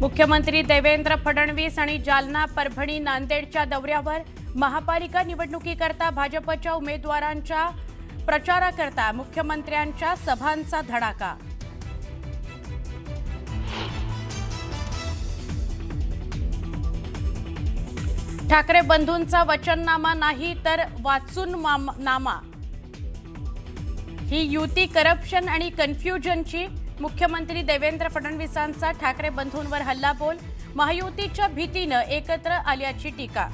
मुख्यमंत्री देवेंद्र फडणवीस आणि जालना, परभणी, नांदेडच्या दौऱ्यावर महापालिका निवडणुकीकरता भाजपच्या उमेदवारांच्या प्रचाराकरता मुख्यमंत्र्यांच्या सभांचा धडाका। ठाकरे बंधूंचा वचननामा नाही तर वाचून नामा, ही युती करप्शन आणि कन्फ्युजनची। मुख्यमंत्री देवेंद्र फडणवीसांचा ठाकरे बंधूंवर हल्लाबोल, महायुतीच्या भीतीने एकत्र आल्याची टीका।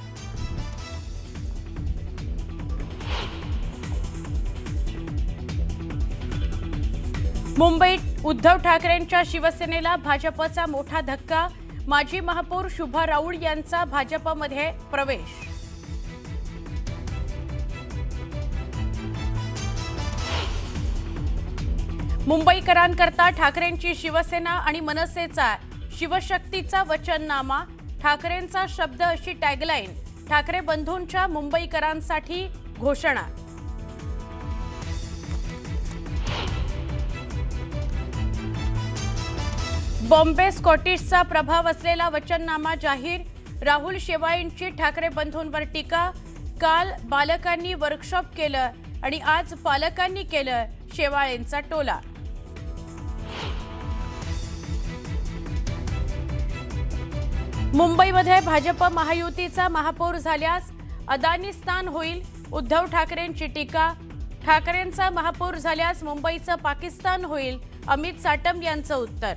मुंबईत उद्धव ठाकरेंच्या शिवसेनेला भाजपचा मोठा धक्का, माजी महापौर शुभा राऊळ यांचा भाजपमध्ये प्रवेश। मुंबईकरांकरता ठाकरेंची शिवसेना आणि मनसेचा शिवशक्तीचा वचननामा, ठाकरेंचा शब्द अशी टॅगलाईन, ठाकरे बंधूंच्या मुंबईकरांसाठी घोषणा। बॉम्बे स्कॉटिशचा प्रभाव असलेला वचननामा जाहीर, राहुल शेवाळेंची ठाकरे बंधूंवर टीका। काल बालकांनी वर्कशॉप केलं आणि आज पालकांनी केलं शेवाळेंचा टोला। मुंबईमध्ये भाजप महायुतीचा महापौर झाल्यास अदानीस्तान होईल, उद्धव ठाकरेंची टीका। ठाकरेंचा महापौर झाल्यास मुंबईचं पाकिस्तान होईल, अमित साटम यांचं उत्तर।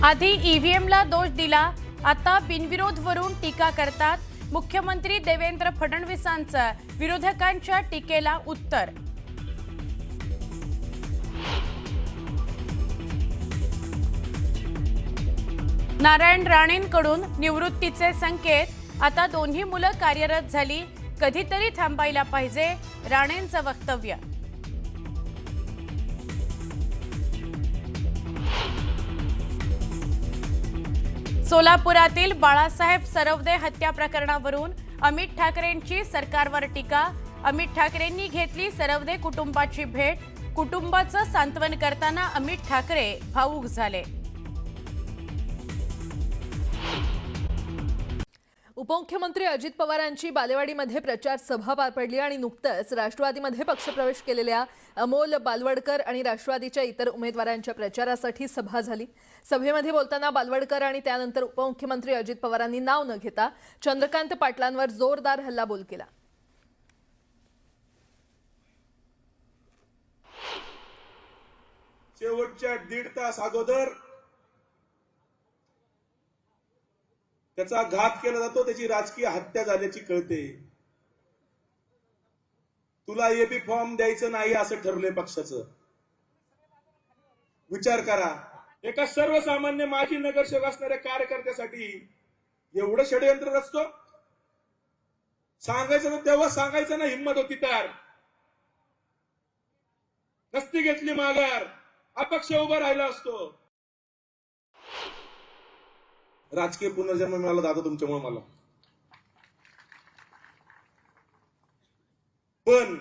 आधी ईव्हीएमला दोष दिला, आता बिनविरोधवरून टीका करतात। मुख्यमंत्री देवेंद्र फडणवीसांचं विरोधकांच्या टीकेला उत्तर। नारायण राणेंकडून निवृत्तीचे संकेत, आता दोन्ही मुलं कार्यरत झाली, कधीतरी थांबायला पाहिजे, राणेंचं वक्तव्य। सोलापुरातील बाळासाहेब सरवदे हत्या प्रकरणावरून अमित ठाकरेंची सरकारवर टीका। अमित ठाकरेंनी घेतली सरवदे कुटुंबाची भेट, कुटुंबाचं सांत्वन करताना अमित ठाकरे भावूक झाले। उपमुख्यमंत्री अजित पवारांची बालेवाडीमध्ये प्रचार सभा पार पडली आणि नुकतंच राष्ट्रवादीमध्ये पक्षप्रवेश केलेल्या अमोल बालवडकर आणि राष्ट्रवादीच्या इतर उमेदवारांच्या प्रचारासाठी सभा झाली। सभेमध्ये बोलताना बालवडकर आणि त्यानंतर उपमुख्यमंत्री अजित पवारांनी नाव न घेता चंद्रकांत पाटलांवर जोरदार हल्लाबोल केला। शेवटच्या 1.5 तास अगोदर त्याचा घात केला जातो, त्याची राजकीय हत्या झाल्याची कळते। तुला एबी फॉर्म द्यायचं नाही असं ठरलंय पक्षाचं, विचार करा। एका सर्वसामान्य माजी नगरसेवक असणाऱ्या कार्यकर्त्यासाठी एवढं षडयंत्र रचतो, सांगायचं ना तेव्हा सांगायचं ना, हिंमत होती तर नसती घेतली माघार, अपक्ष उभा राहिला असतो। राजकीय पुनर्जन्म मिळाला दादा तुमच्यामुळे मला, पण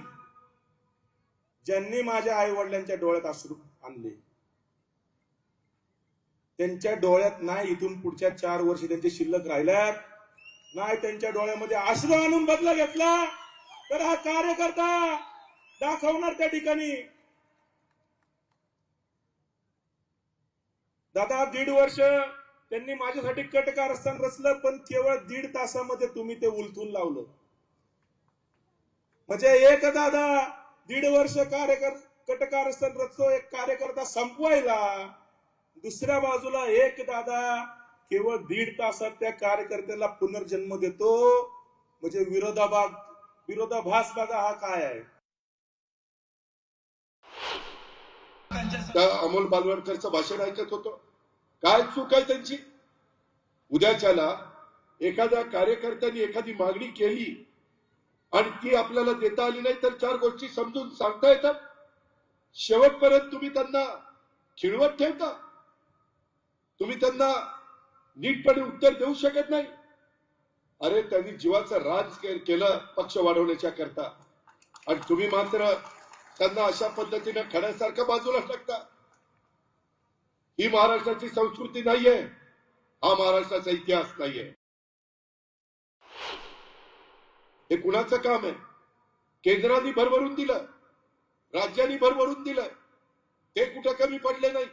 ज्यांनी माझ्या आई वडिलांच्या डोळ्यात अश्रू आणले, त्यांच्या डोळ्यात नाही इथून पुढच्या 4 वर्ष त्यांचे शिल्लक राहिल्यात, नाही त्यांच्या डोळ्यामध्ये अश्रू आणून बदला घेतला तर हा कार्यकर्ता दाखवणार त्या ठिकाणी। दादा 1.5 वर्ष त्यांनी माझ्यासाठी कटकारस्थान रचलं, पण केवळ 1.5 तासामध्ये तुम्ही ते उलथून लावलं। म्हणजे एक दादा 1.5 वर्ष कटकारस्थान रचतो एक कार्यकर्ता संपवायला, दुसऱ्या बाजूला एक दादा केवळ 1.5 तासात त्या कार्यकर्त्याला पुनर्जन्म देतो। म्हणजे विरोधाभास बघा हा काय आहे। त्या अमोल बालवडकरचं भाषण ऐकत होतो, काय चूक आहे त्यांची? उद्याच्याला एखाद्या कार्यकर्त्याने एखादी मागणी केली आणि ती आपल्याला देता आली नाही तर 4 गोष्टी समजून सांगता येतात, शेवटपर्यंत तुम्ही त्यांना खिळवत ठेवता, तुम्ही त्यांना नीटपणे उत्तर देऊ शकत नाही। अरे त्यांनी जीवाचं राज केलं पक्ष वाढवण्याच्या करता, आणि तुम्ही मात्र त्यांना अशा पद्धतीने खड्यासारखं बाजूला टाकता. ही महाराष्ट्राची संस्कृती नाहीये, हा महाराष्ट्राचा इतिहास नाहीये. हे कुणाचं काम आहे? केंद्राने भरभरून दिलं, राज्यांनी भरभरून दिलं, ते कुठं कमी पडले नाही.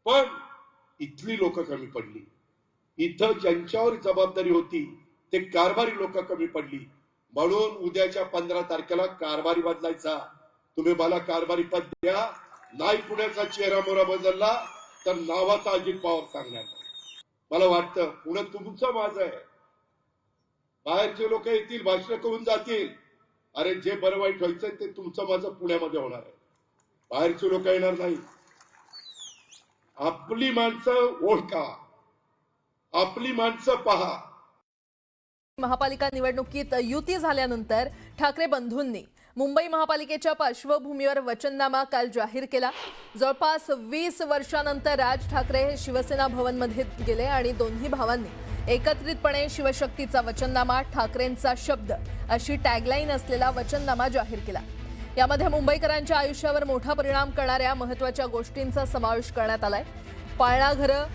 पण इथली लोक कमी पडली. इथं ज्यांच्यावर जबाबदारी होती ते कारभारी लोक कमी पडली. म्हणून उद्याच्या 15 तारखेला कारभारी बदलायचा. तुम्ही मला कारभारी पद द्या, नाही पुण्याचा चेहरा मोहरा बदलला तर नावाचा अजित पवार सांगणार. मला वाटतं पुणे तुमचं माझं आहे. बाहेरचे लोक येतील, भाषण करून जातील. अरे जे बरं वाईट व्हायचंय ते तुमचं माझं पुण्यामध्ये होणार आहे. बाहेरचे लोक येणार नाही. आपली माणसं ओळखा, आपली माणसं पहा. महापालिका निवडणुकीत युती झाल्यानंतर ठाकरे बंधूंनी मुंबई महापालिकेच्या पार्श्वभूमीवर वचननामा काल जाहीर केला. जवळपास 20 वर्षांनंतर राज ठाकरे हे शिवसेना भवनमध्ये गेले आणि दोन्ही भावांनी एकत्रितपणे शिवशक्तीचा वचननामा, ठाकरेंचा शब्द अशी टॅगलाईन असलेला वचननामा जाहीर केला. यामध्ये मुंबईकरांच्या आयुष्यावर मोठा परिणाम करणाऱ्या महत्त्वाच्या गोष्टींचा समावेश करण्यात आलाय. पाळणा घरं,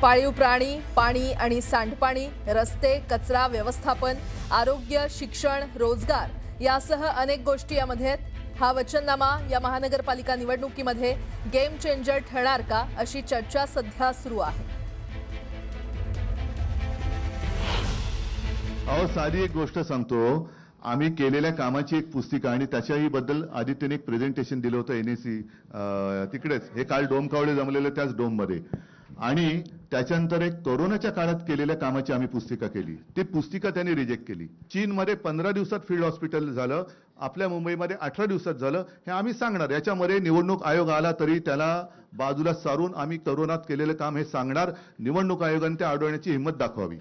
पाळीव प्राणी, पाणी आणि सांडपाणी, रस्ते, कचरा व्यवस्थापन, आरोग्य, शिक्षण, रोजगार यासह अनेक गोष्टी यामध्ये आहेत. हा वचननामा या महानगरपालिका निवडणुकीमध्ये गेम चेंजर ठरणार का, अशी चर्चा सध्या सुरू आहे. अहो, साधी एक गोष्ट सांगतो. आम्ही केलेल्या कामाची एक पुस्तिका आणि त्याच्याही बद्दल आदित्यने एक प्रेझेंटेशन दिलं होतं NAC तिकडेच. हे काल डोम कावळे जमलेलं त्याच डोममध्ये. आणि त्याच्यानंतर एक कोरोनाच्या काळात केलेल्या कामाची आम्ही पुस्तिका केली. ती पुस्तिका त्यांनी रिजेक्ट केली. चीनमध्ये 15 दिवसात फील्ड हॉस्पिटल झालं, आपल्या मुंबईमध्ये 18 दिवसात झालं. हे आम्ही सांगणार. याच्यामध्ये निवडणूक आयोग आला तरी त्याला बाजूला सारून आम्ही कोरोनात केलेलं काम हे सांगणार. निवडणूक आयोगाने ते अडवण्याची हिंमत दाखवावी.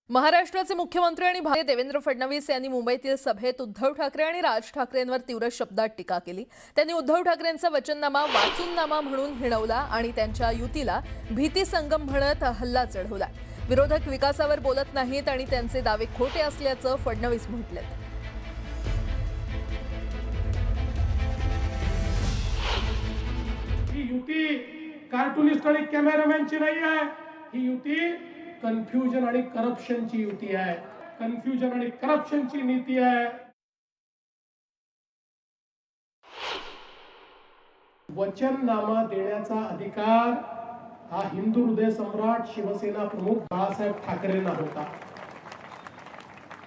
महाराष्ट्राचे मुख्यमंत्री आणि देवेंद्र फडणवीस यांनी मुंबईतील सभेत उद्धव ठाकरे आणि राज ठाकरेंवर तीव्र शब्दात टीका केली. त्यांनी उद्धव ठाकरेंचा वचननामा वाचूननामा म्हणून हिणवला आणि त्यांच्या युतीला भीतीसंगम म्हणत हल्ला चढवला. विरोधक विकासावर बोलत नाहीत आणि त्यांचे दावे खोटे असल्याचं फडणवीस म्हटलेत. ही युती कार्टुनिस्ट आणि कॅमेरामॅनची नाही आहे. ही युती कन्फ्युजन आणि करप्शनची युती आहे. कन्फ्युजन आणि करप्शनची नीती आहे. वचननामा देण्याचा अधिकार हा हिंदू हृदय सम्राट शिवसेना प्रमुख बाळासाहेब ठाकरेंना होता.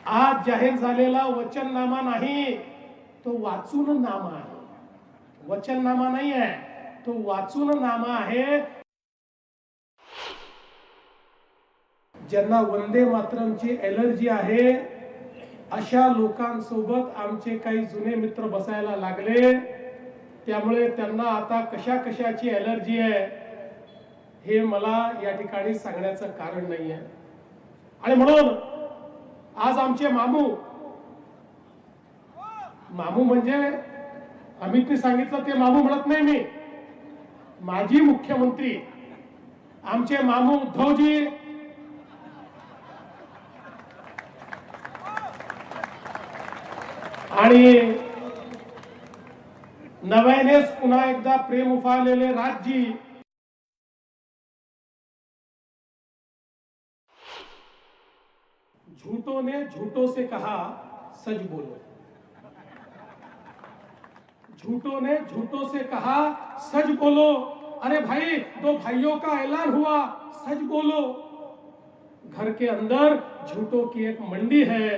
आज जाहीर झालेला वचननामा नाही, तो वाचून नामा आहे. वचननामा नाही आहे, तो वाचून नामा आहे. ज्यांना वंदे मातरमची एलर्जी आहे अशा लोकांसोबत आमचे काही जुने मित्र बसायला लागले. त्यामुळे त्यांना आता कशा कशाची एलर्जी आहे हे मला या ठिकाणी सांगण्याचं कारण नाही आहे. आणि म्हणून आज आमचे मामू म्हणजे अमितने सांगितलं ते मामू म्हणत नाही मी, माजी मुख्यमंत्री आमचे मामू उद्धवजी आणि नव्यानेच पुन्हा एकदा प्रेम उफाळलेले राजजी झूठों ने झूठों से कहा सच बोलो. झूठों ने झूठों से कहा सच बोलो. अरे भाई, 2 भाइयों का ऐलान हुआ, सच बोलो. घर के अंदर झूठों की एक मंडी है,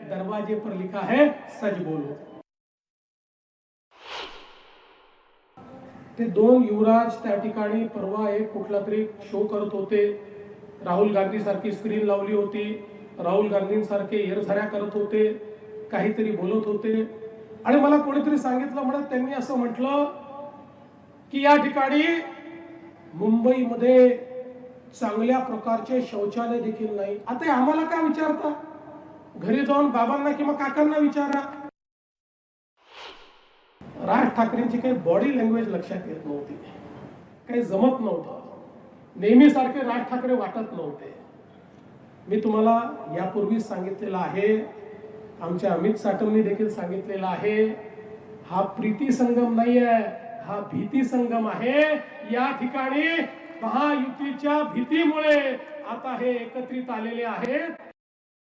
दरवाजे पर लिखा है सच बोलो. ते 2 युवराज त्या ठिकाणी परवा एक कुठला तरी शो करत होते. राहुल गांधी सारखी स्क्रीन लावली होती, राहुल गांधींसारखे एरझऱ्या करत होते, काहीतरी बोलत होते. आणि मला कोणीतरी सांगितलं, म्हणत त्यांनी असं म्हटलं की या ठिकाणी मुंबईमध्ये चांगल्या प्रकारचे शौचालय देखील नाही. आता आम्हाला काय विचारता? घरी जाऊन बाबांना किंवा काकांना विचारा. राज ठाकरेंची काही बॉडी लँग्वेज लक्षात येत नव्हती, काही जमत नव्हतं, नेहमीसारखे राज ठाकरे वाटत नव्हते. मी तुम्हाला यापूर्वी सांगितलेलं आहे आमच्या अमित साटमनी देखील सांगितलेलं आहे, हा प्रीती संगम नाही आहे, हा भीती संगम आहे. या ठिकाणी महायुतीच्या भीतीमुळे आता हे एकत्रित आलेले आहेत.